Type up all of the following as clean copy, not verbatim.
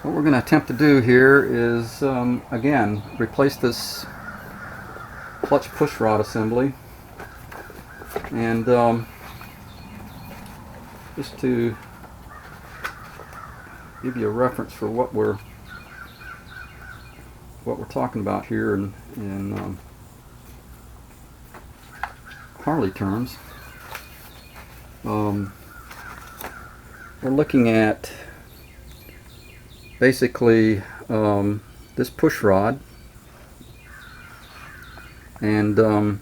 What we're going to attempt to do here is, again, replace this clutch push rod assembly, and just to give you a reference for what we're talking about here in Harley terms. We're looking at basically this push rod and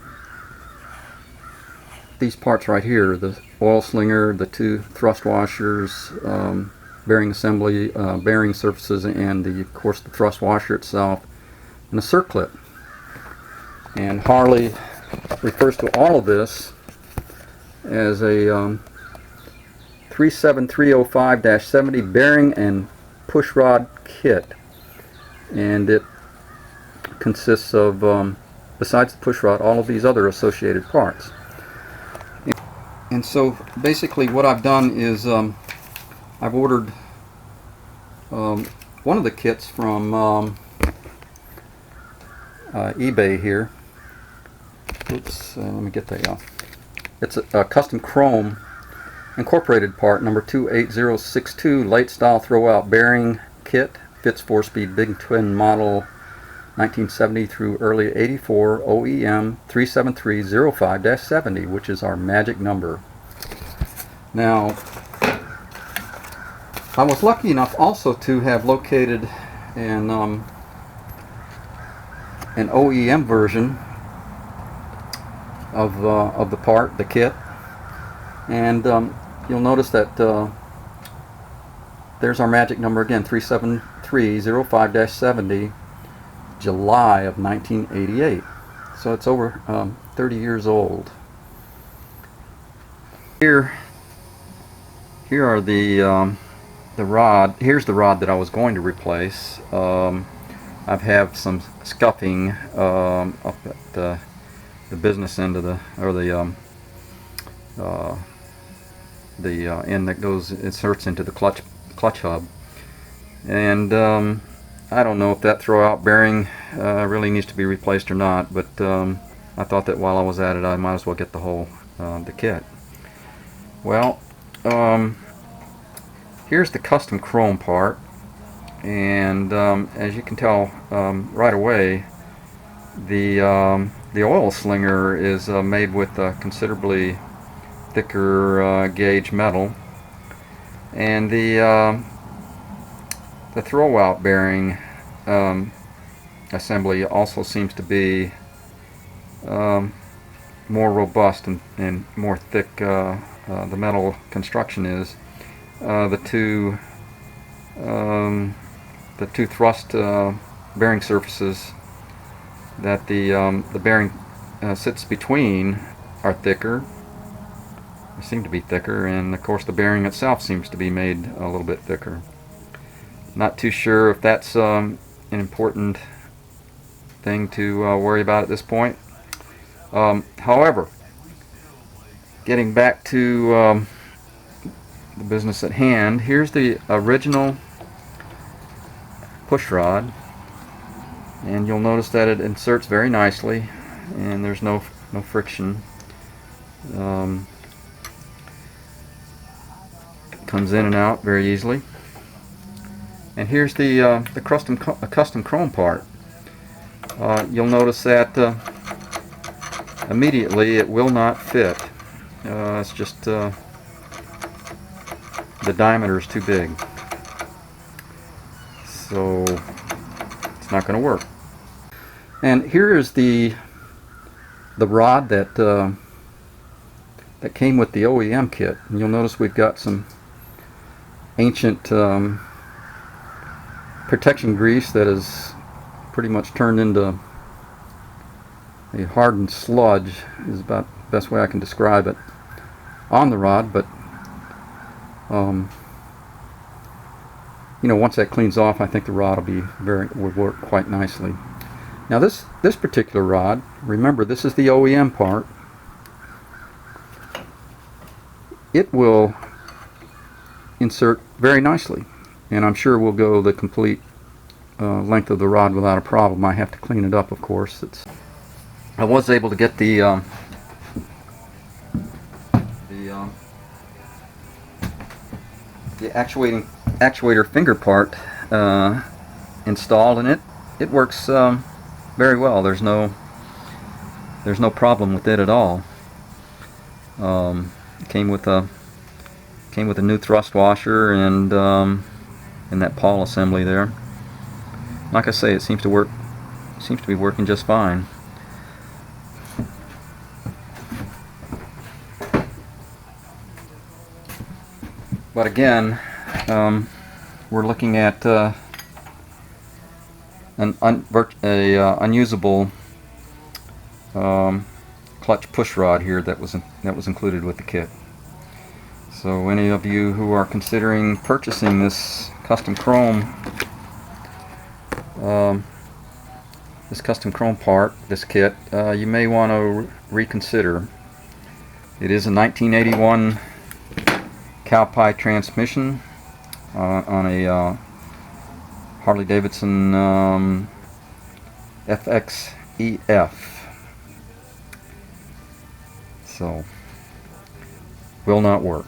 these parts right here, the oil slinger, the two thrust washers, bearing assembly, bearing surfaces, and of course the thrust washer itself, and a circlip. And Harley refers to all of this as a 37305-70 bearing and push rod kit, and it consists of, besides the push rod, all of these other associated parts. And so basically what I've done is I've ordered one of the kits from eBay here. Oops, let me get that off. It's a custom chrome incorporated part number 28062 late style throwout bearing kit, fits 4-speed big twin model 1970 through early 84 OEM 37305-70, which is our magic number. Now, I was lucky enough also to have located an OEM version of the part, the kit, and you'll notice that there's our magic number again, 37305-70, July of 1988. So it's over 30 years old. Here are the rod. Here's the rod that I was going to replace. I've had some scuffing up at the business end of the end that goes, inserts into the clutch hub, and I don't know if that throwout bearing really needs to be replaced or not, but I thought that while I was at it, I might as well get the whole the kit. Well, here's the custom chrome part, and as you can tell right away, the oil slinger is made with considerably thicker gauge metal, and the throwout bearing assembly also seems to be more robust and more thick. The metal construction is. The two thrust bearing surfaces that the bearing sits between are thicker. They seem to be thicker, and of course the bearing itself seems to be made a little bit thicker. Not too sure if that's an important thing to worry about at this point. However, getting back to the business at hand, here's the original push rod, and you'll notice that it inserts very nicely, and there's no friction. It comes in and out very easily. And here's the custom chrome part. You'll notice that immediately it will not fit. It's just the diameter is too big, so it's not going to work. And here is the rod that came with the OEM kit. And you'll notice we've got some ancient protection grease that is pretty much turned into a hardened sludge, is about the best way I can describe it, on the rod. But you know, once that cleans off, I think the rod would work quite nicely. Now this particular rod, remember, this is the OEM part. It will insert very nicely. and I'm sure we'll go the complete length of the rod without a problem. I have to clean it up, of course. I was able to get the actuator finger part installed, and it works very well. There's no problem with it at all. It came with a new thrust washer and that pawl assembly there. Like I say, it seems to be working just fine. But again, we're looking at an unusable clutch push rod here that was included with the kit. So any of you who are considering purchasing this custom chrome part, this kit, you may want to reconsider. It is a 1981 Cowpie transmission on a Harley Davidson FXEF. So will not work.